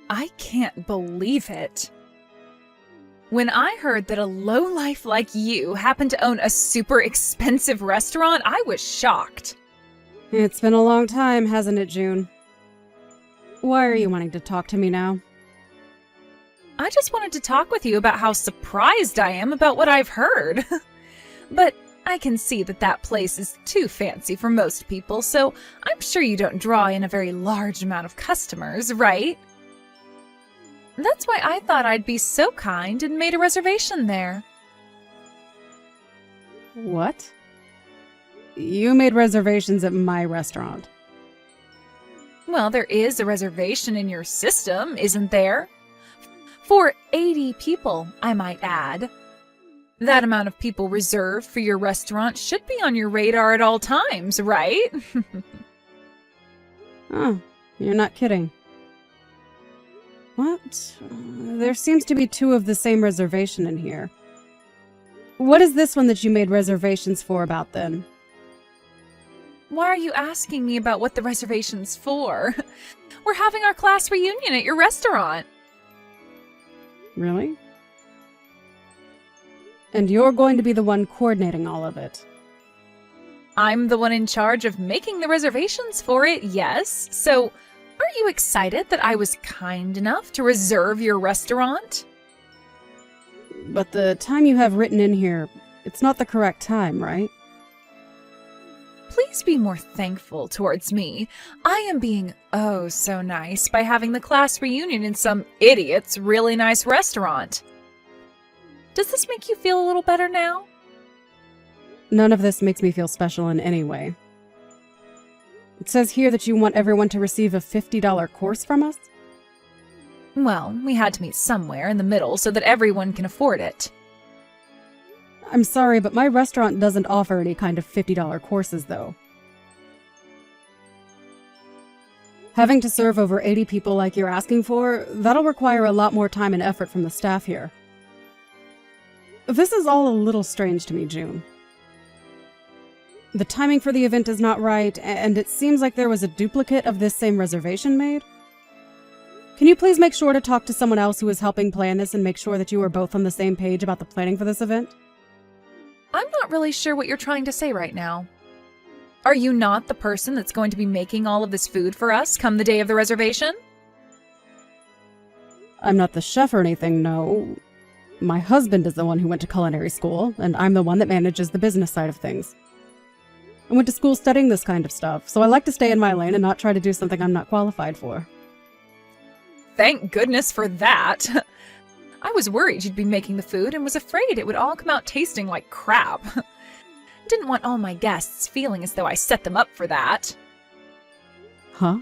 I can't believe it. When I heard that a lowlife like you happened to own a super expensive restaurant, I was shocked. It's been a long time, hasn't it, June? Why are you wanting to talk to me now? I just wanted to talk with you about how surprised I am about what I've heard. But I can see that that place is too fancy for most people, so I'm sure you don't draw in a very large amount of customers, right? That's why I thought I'd be so kind and made a reservation there. What? You made reservations at my restaurant. Well, there is a reservation in your system, isn't there? For 80 people, I might add. That amount of people reserved for your restaurant should be on your radar at all times, right? Oh, you're not kidding. What? There seems to be 2 of the same reservation in here. What is this one that you made reservations for about then? Why are you asking me about what the reservation's for? We're having our class reunion at your restaurant. Really? And you're going to be the one coordinating all of it. I'm the one in charge of making the reservations for it, yes. So, aren't you excited that I was kind enough to reserve your restaurant? But the time you have written in here, it's not the correct time, right? Please be more thankful towards me. I am being oh so nice by having the class reunion in some idiot's really nice restaurant. Does this make you feel a little better now? None of this makes me feel special in any way. It says here that you want everyone to receive a $50 course from us? Well, we had to meet somewhere in the middle so that everyone can afford it. I'm sorry, but my restaurant doesn't offer any kind of $50 courses, though. Having to serve over 80 people like you're asking for, that'll require a lot more time and effort from the staff here. This is all a little strange to me, June. The timing for the event is not right, and it seems like there was a duplicate of this same reservation made. Can you please make sure to talk to someone else who is helping plan this and make sure that you are both on the same page about the planning for this event? I'm not really sure what you're trying to say right now. Are you not the person that's going to be making all of this food for us come the day of the reservation? I'm not the chef or anything, no. My husband is the one who went to culinary school, and I'm the one that manages the business side of things. I went to school studying this kind of stuff, so I like to stay in my lane and not try to do something I'm not qualified for. Thank goodness for that. I was worried you'd be making the food and was afraid it would all come out tasting like crap. Didn't want all my guests feeling as though I set them up for that. Huh?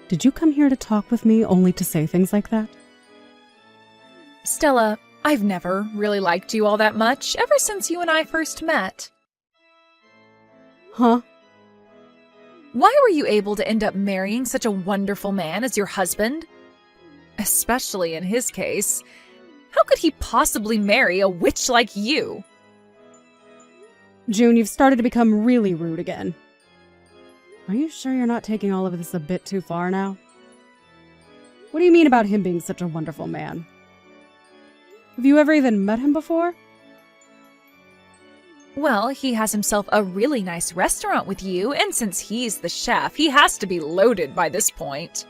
Did you come here to talk with me only to say things like that? Stella, I've never really liked you all that much ever since you and I first met. Huh? Why were you able to end up marrying such a wonderful man as your husband? Especially in his case. How could he possibly marry a witch like you? June, you've started to become really rude again. Are you sure you're not taking all of this a bit too far now? What do you mean about him being such a wonderful man? Have you ever even met him before? Well, he has himself a really nice restaurant with you, and since he's the chef, he has to be loaded by this point.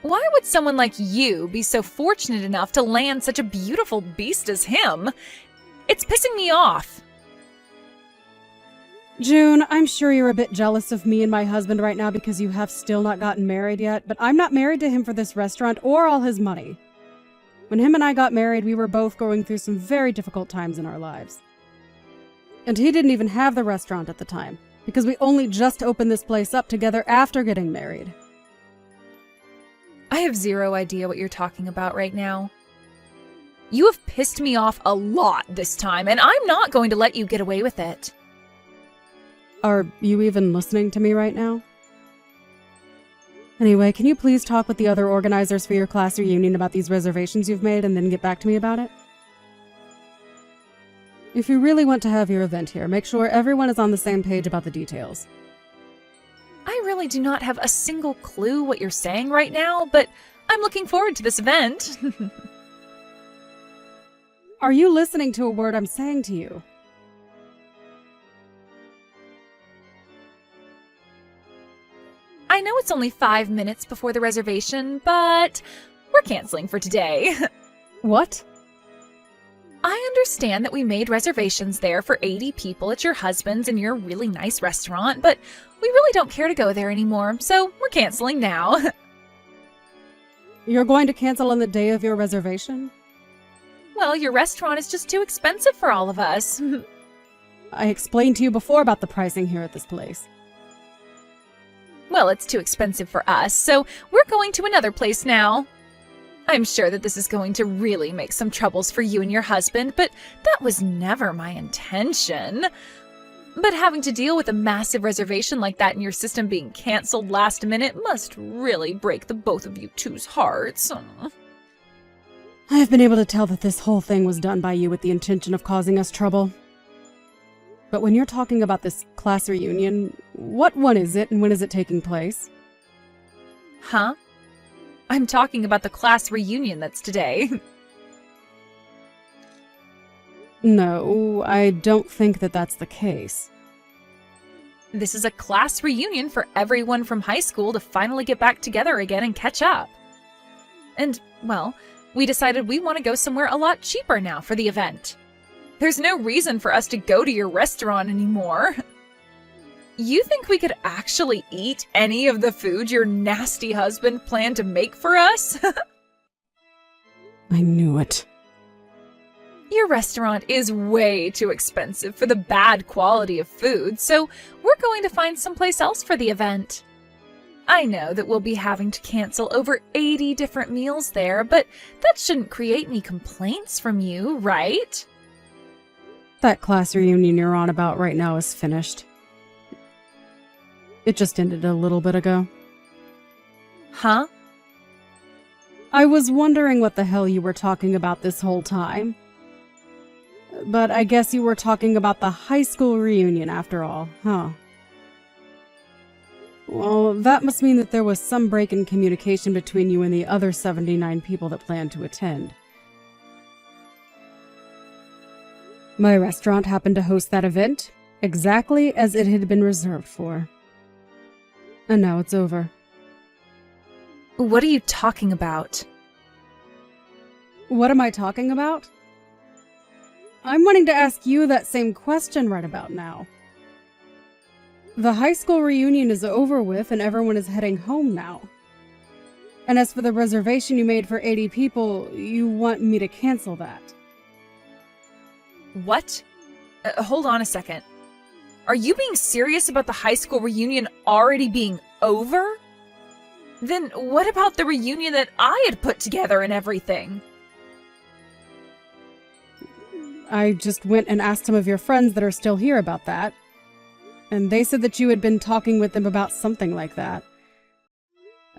Why would someone like you be so fortunate enough to land such a beautiful beast as him? It's pissing me off. June, I'm sure you're a bit jealous of me and my husband right now because you have still not gotten married yet, but I'm not married to him for this restaurant or all his money. When him and I got married, we were both going through some very difficult times in our lives. And he didn't even have the restaurant at the time, because we only just opened this place up together after getting married. I have zero idea what you're talking about right now. You have pissed me off a lot this time, and I'm not going to let you get away with it. Are you even listening to me right now? Anyway, can you please talk with the other organizers for your class reunion about these reservations you've made and then get back to me about it? If you really want to have your event here, make sure everyone is on the same page about the details. I really do not have a single clue what you're saying right now, but I'm looking forward to this event. Are you listening to a word I'm saying to you? I know it's only 5 minutes before the reservation, but we're canceling for today. What? I understand that we made reservations there for 80 people at your husband's and your really nice restaurant, but we really don't care to go there anymore, so we're canceling now. You're going to cancel on the day of your reservation? Well, your restaurant is just too expensive for all of us. I explained to you before about the pricing here at this place. Well, it's too expensive for us, so we're going to another place now. I'm sure that this is going to really make some troubles for you and your husband, but that was never my intention. But having to deal with a massive reservation like that in your system being canceled last minute must really break the both of you two's hearts. I have been able to tell that this whole thing was done by you with the intention of causing us trouble. But when you're talking about this class reunion, what one is it and when is it taking place? Huh? I'm talking about the class reunion that's today. No, I don't think that that's the case. This is a class reunion for everyone from high school to finally get back together again and catch up. And, well, we decided we want to go somewhere a lot cheaper now for the event. There's no reason for us to go to your restaurant anymore. You think we could actually eat any of the food your nasty husband planned to make for us? I knew it. Your restaurant is way too expensive for the bad quality of food, so we're going to find someplace else for the event. I know that we'll be having to cancel over 80 different meals there, but that shouldn't create any complaints from you, right? That class reunion you're on about right now is finished. It just ended a little bit ago. Huh? I was wondering what the hell you were talking about this whole time. But I guess you were talking about the high school reunion after all, huh? Well, that must mean that there was some break in communication between you and the other 79 people that planned to attend. My restaurant happened to host that event, exactly as it had been reserved for. And now it's over. What are you talking about? What am I talking about? I'm wanting to ask you that same question right about now. The high school reunion is over with and everyone is heading home now. And as for the reservation you made for 80 people, you want me to cancel that. What? Hold on a second. Are you being serious about the high school reunion already being over? Then what about the reunion that I had put together and everything? I just went and asked some of your friends that are still here about that. And they said that you had been talking with them about something like that.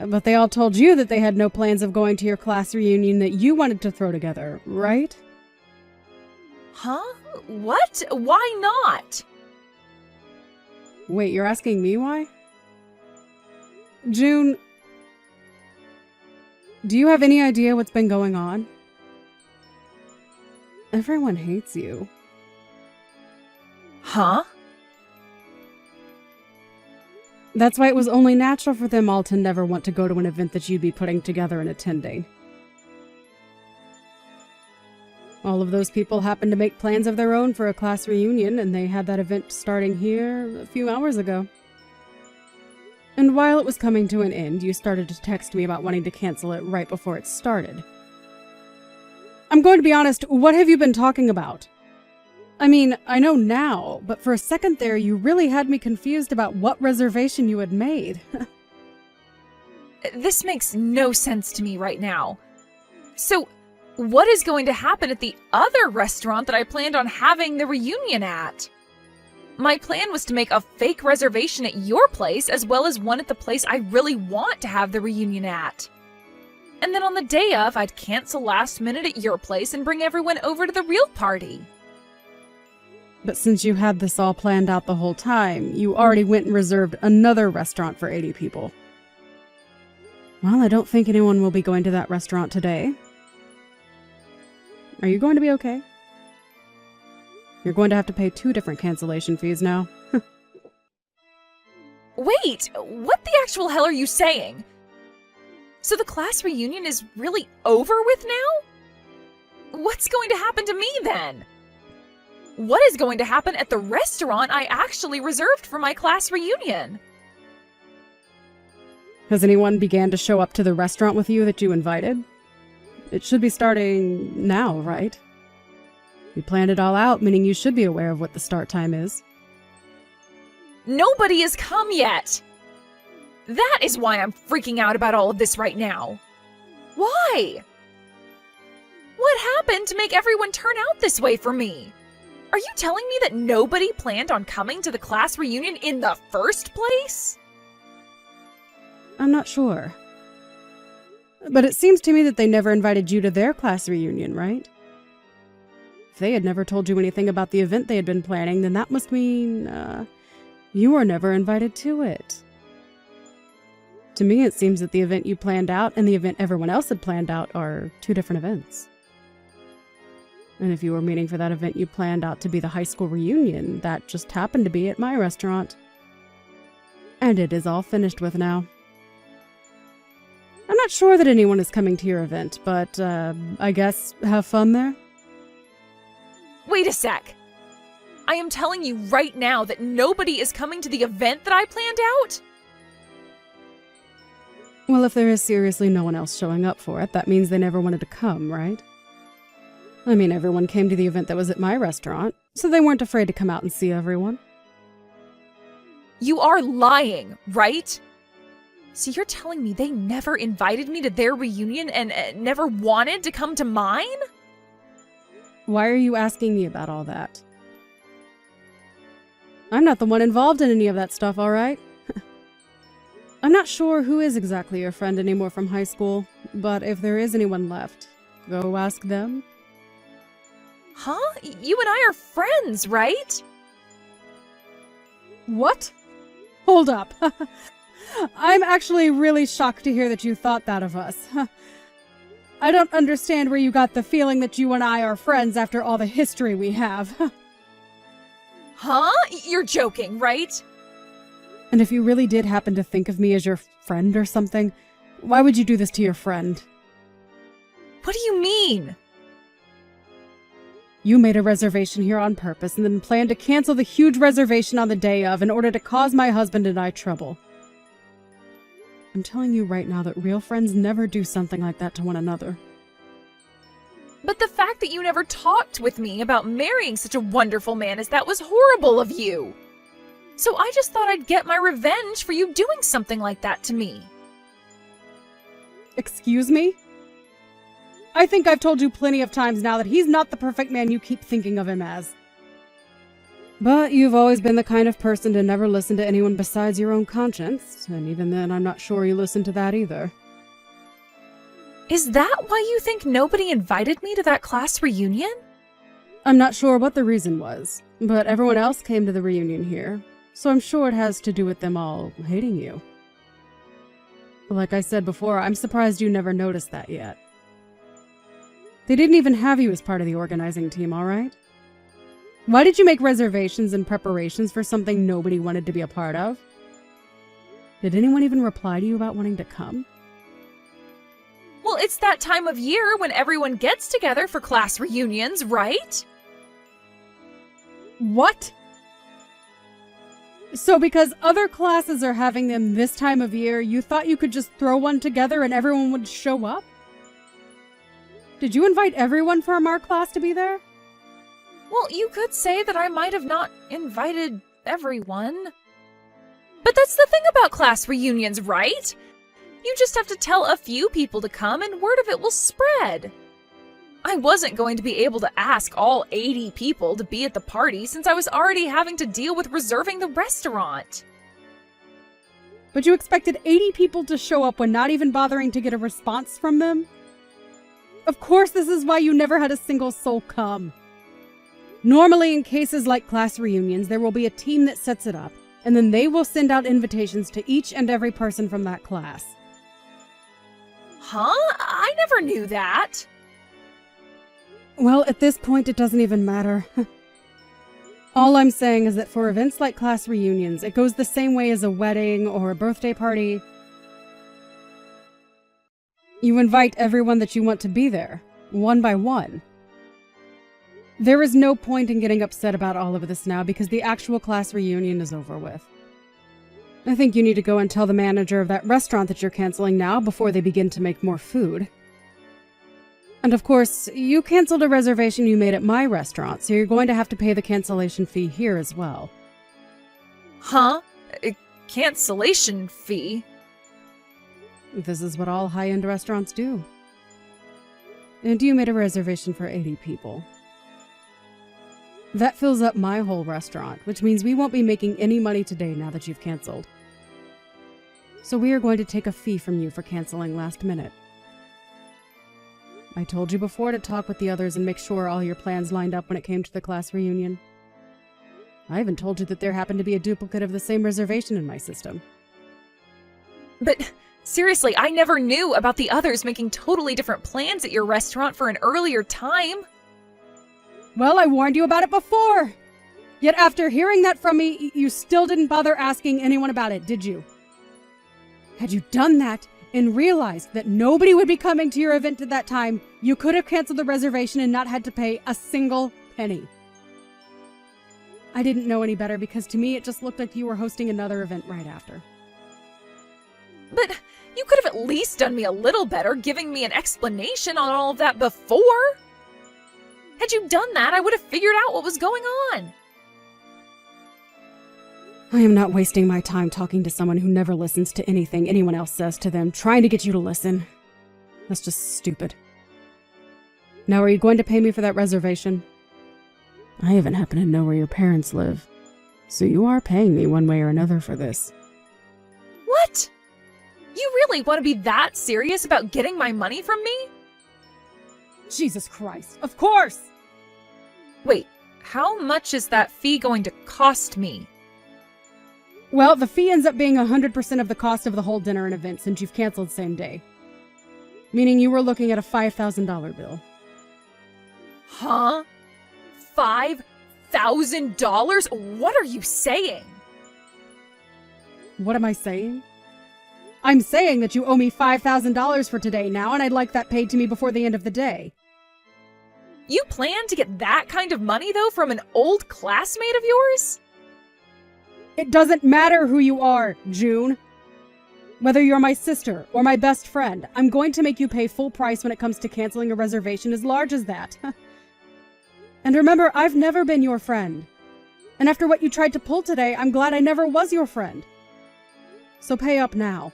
But they all told you that they had no plans of going to your class reunion that you wanted to throw together, right? Huh? What? Why not? Wait, you're asking me why? June, do you have any idea what's been going on? Everyone hates you. Huh? That's why it was only natural for them all to never want to go to an event that you'd be putting together and attending. All of those people happened to make plans of their own for a class reunion, and they had that event starting here a few hours ago. And while it was coming to an end, you started to text me about wanting to cancel it right before it started. I'm going to be honest, what have you been talking about? I mean, I know now, but for a second there, you really had me confused about what reservation you had made. This makes no sense to me right now. So, what is going to happen at the other restaurant that I planned on having the reunion at? My plan was to make a fake reservation at your place as well as one at the place I really want to have the reunion at. And then on the day of, I'd cancel last minute at your place and bring everyone over to the real party. But since you had this all planned out the whole time, you already went and reserved another restaurant for 80 people. Well, I don't think anyone will be going to that restaurant today. Are you going to be okay? You're going to have to pay 2 different cancellation fees now. Wait, what the actual hell are you saying? So the class reunion is really over with now? What's going to happen to me then? What is going to happen at the restaurant I actually reserved for my class reunion? Has anyone began to show up to the restaurant with you that you invited? It should be starting now, right? We planned it all out, meaning you should be aware of what the start time is. Nobody has come yet! That is why I'm freaking out about all of this right now. Why? What happened to make everyone turn out this way for me? Are you telling me that nobody planned on coming to the class reunion in the first place? I'm not sure. But it seems to me that they never invited you to their class reunion, right? If they had never told you anything about the event they had been planning, then that must mean, you were never invited to it. To me, it seems that the event you planned out and the event everyone else had planned out are 2 different events. And if you were meaning for that event you planned out to be the high school reunion, that just happened to be at my restaurant. And it is all finished with now. I'm not sure that anyone is coming to your event, but, I guess have fun there? Wait a sec. I am telling you right now that nobody is coming to the event that I planned out? Well, if there is seriously no one else showing up for it, that means they never wanted to come, right? I mean, everyone came to the event that was at my restaurant, so they weren't afraid to come out and see everyone. You are lying, right? So you're telling me they never invited me to their reunion and never wanted to come to mine? Why are you asking me about all that? I'm not the one involved in any of that stuff, all right? I'm not sure who is exactly your friend anymore from high school, but if there is anyone left, go ask them. Huh? You and I are friends, right? What? Hold up. I'm actually really shocked to hear that you thought that of us. I don't understand where you got the feeling that you and I are friends after all the history we have. Huh? You're joking, right? And if you really did happen to think of me as your friend or something, why would you do this to your friend? What do you mean? You made a reservation here on purpose and then planned to cancel the huge reservation on the day of in order to cause my husband and I trouble. I'm telling you right now that real friends never do something like that to one another. But the fact that you never talked with me about marrying such a wonderful man as that was horrible of you. So I just thought I'd get my revenge for you doing something like that to me. Excuse me? I think I've told you plenty of times now that he's not the perfect man you keep thinking of him as. But you've always been the kind of person to never listen to anyone besides your own conscience, and even then I'm not sure you listen to that either. Is that why you think nobody invited me to that class reunion? I'm not sure what the reason was, but everyone else came to the reunion here, so I'm sure it has to do with them all hating you. Like I said before, I'm surprised you never noticed that yet. They didn't even have you as part of the organizing team, all right? Why did you make reservations and preparations for something nobody wanted to be a part of? Did anyone even reply to you about wanting to come? Well, it's that time of year when everyone gets together for class reunions, right? What? So because other classes are having them this time of year, you thought you could just throw one together and everyone would show up? Did you invite everyone from our class to be there? Well, you could say that I might have not invited everyone. But that's the thing about class reunions, right? You just have to tell a few people to come and word of it will spread. I wasn't going to be able to ask all 80 people to be at the party since I was already having to deal with reserving the restaurant. But you expected 80 people to show up when not even bothering to get a response from them? Of course, this is why you never had a single soul come. Normally, in cases like class reunions, there will be a team that sets it up, and then they will send out invitations to each and every person from that class. Huh? I never knew that. Well, at this point, it doesn't even matter. All I'm saying is that for events like class reunions, it goes the same way as a wedding or a birthday party. You invite everyone that you want to be there, one by one. There is no point in getting upset about all of this now because the actual class reunion is over with. I think you need to go and tell the manager of that restaurant that you're canceling now before they begin to make more food. And of course, you canceled a reservation you made at my restaurant, so you're going to have to pay the cancellation fee here as well. Huh? A cancellation fee? This is what all high-end restaurants do. And you made a reservation for 80 people. That fills up my whole restaurant, which means we won't be making any money today now that you've canceled. So we are going to take a fee from you for canceling last minute. I told you before to talk with the others and make sure all your plans lined up when it came to the class reunion. I even told you that there happened to be a duplicate of the same reservation in my system. But seriously, I never knew about the others making totally different plans at your restaurant for an earlier time. Well, I warned you about it before! Yet after hearing that from me, you still didn't bother asking anyone about it, did you? Had you done that and realized that nobody would be coming to your event at that time, you could have canceled the reservation and not had to pay a single penny. I didn't know any better because to me it just looked like you were hosting another event right after. But you could have at least done me a little better, giving me an explanation on all of that before. Had you done that, I would have figured out what was going on. I am not wasting my time talking to someone who never listens to anything anyone else says to them, trying to get you to listen. That's just stupid. Now, are you going to pay me for that reservation? I even happen to know where your parents live, so you are paying me one way or another for this. What? You really want to be that serious about getting my money from me? Jesus Christ, of course! Wait, how much is that fee going to cost me? Well, the fee ends up being 100% of the cost of the whole dinner and event since you've canceled same day. Meaning you were looking at a $5,000 bill. Huh? $5,000? What are you saying? What am I saying? I'm saying that you owe me $5,000 for today now, and I'd like that paid to me before the end of the day. You plan to get that kind of money, though, from an old classmate of yours? It doesn't matter who you are, June. Whether you're my sister or my best friend, I'm going to make you pay full price when it comes to canceling a reservation as large as that. And remember, I've never been your friend. And after what you tried to pull today, I'm glad I never was your friend. So pay up now.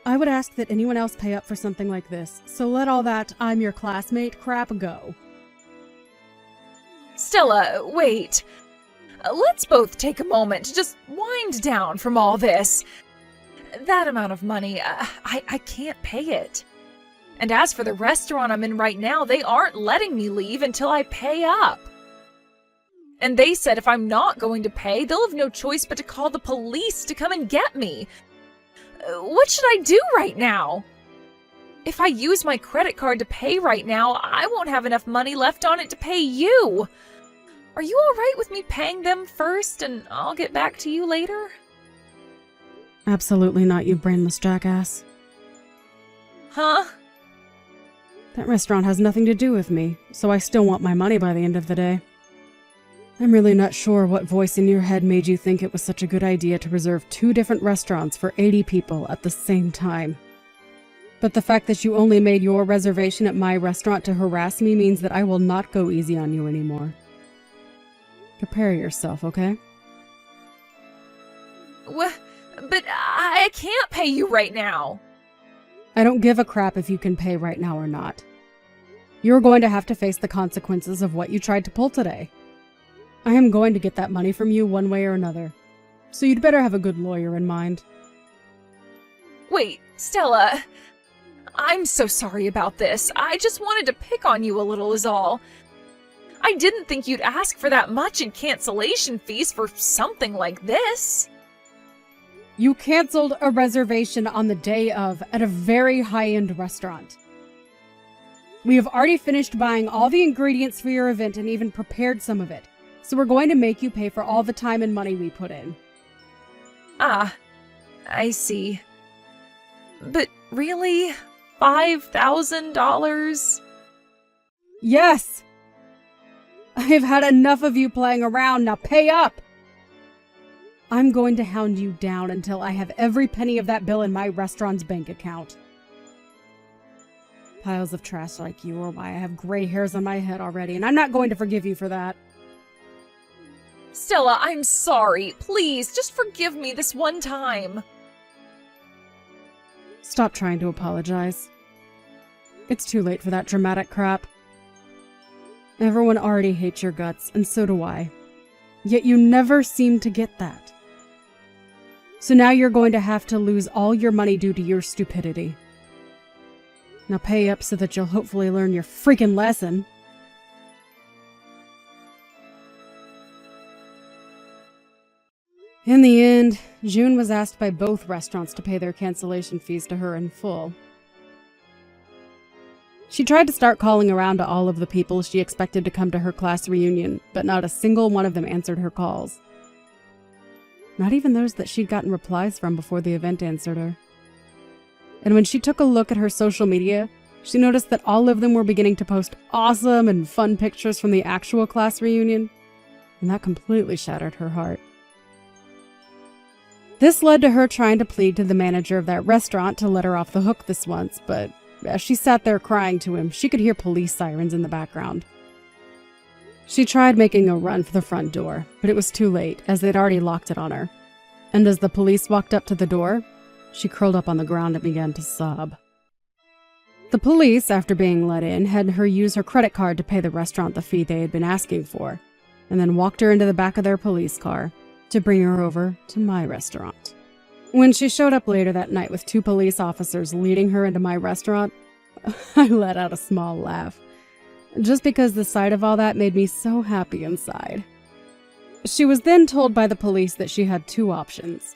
I would ask that anyone else pay up for something like this, so let all that "I'm your classmate" crap go. Stella, wait. Let's both take a moment to just wind down from all this. That amount of money, I can't pay it. And as for the restaurant I'm in right now, they aren't letting me leave until I pay up. And they said if I'm not going to pay, they'll have no choice but to call the police to come and get me. What should I do right now? If I use my credit card to pay right now, I won't have enough money left on it to pay you. Are you all right with me paying them first and I'll get back to you later? Absolutely not, you brainless jackass. Huh? That restaurant has nothing to do with me, so I still want my money by the end of the day. I'm really not sure what voice in your head made you think it was such a good idea to reserve 2 different restaurants for 80 people at the same time. But the fact that you only made your reservation at my restaurant to harass me means that I will not go easy on you anymore. Prepare yourself, okay? But I can't pay you right now. I don't give a crap if you can pay right now or not. You're going to have to face the consequences of what you tried to pull today. I am going to get that money from you one way or another, so you'd better have a good lawyer in mind. Wait, Stella. I'm so sorry about this. I just wanted to pick on you a little is all. I didn't think you'd ask for that much in cancellation fees for something like this. You canceled a reservation on the day of at a very high-end restaurant. We have already finished buying all the ingredients for your event and even prepared some of it. So we're going to make you pay for all the time and money we put in. Ah, I see. But really? $5,000? Yes! I've had enough of you playing around. Now pay up! I'm going to hound you down until I have every penny of that bill in my restaurant's bank account. Piles of trash like you are why I have gray hairs on my head already, and I'm not going to forgive you for that. Stella, I'm sorry. Please, just forgive me this one time. Stop trying to apologize. It's too late for that dramatic crap. Everyone already hates your guts, and so do I. Yet you never seem to get that. So now you're going to have to lose all your money due to your stupidity. Now pay up so that you'll hopefully learn your freaking lesson. In the end, June was asked by both restaurants to pay their cancellation fees to her in full. She tried to start calling around to all of the people she expected to come to her class reunion, but not a single one of them answered her calls. Not even those that she'd gotten replies from before the event answered her. And when she took a look at her social media, she noticed that all of them were beginning to post awesome and fun pictures from the actual class reunion, and that completely shattered her heart. This led to her trying to plead to the manager of that restaurant to let her off the hook this once, but as she sat there crying to him, she could hear police sirens in the background. She tried making a run for the front door, but it was too late, as they'd already locked it on her. And as the police walked up to the door, she curled up on the ground and began to sob. The police, after being let in, had her use her credit card to pay the restaurant the fee they had been asking for, and then walked her into the back of their police car to bring her over to my restaurant. When she showed up later that night with 2 police officers leading her into my restaurant, I let out a small laugh, just because the sight of all that made me so happy inside. She was then told by the police that she had 2 options.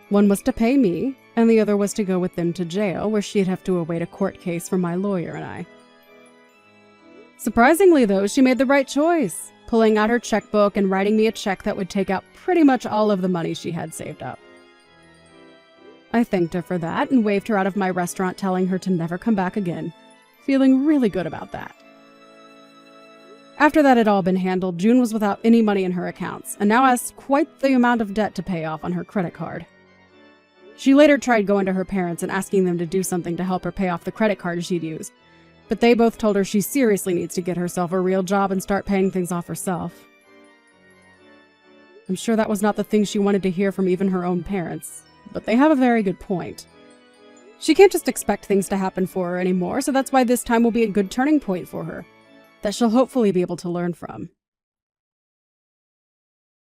One was to pay me, and the other was to go with them to jail, where she'd have to await a court case for my lawyer and I. Surprisingly, though, she made the right choice, pulling out her checkbook and writing me a check that would take out pretty much all of the money she had saved up. I thanked her for that and waved her out of my restaurant, telling her to never come back again, feeling really good about that. After that had all been handled, June was without any money in her accounts, and now has quite the amount of debt to pay off on her credit card. She later tried going to her parents and asking them to do something to help her pay off the credit card she'd used, but they both told her she seriously needs to get herself a real job and start paying things off herself. I'm sure that was not the thing she wanted to hear from even her own parents, but they have a very good point. She can't just expect things to happen for her anymore, so that's why this time will be a good turning point for her, that she'll hopefully be able to learn from.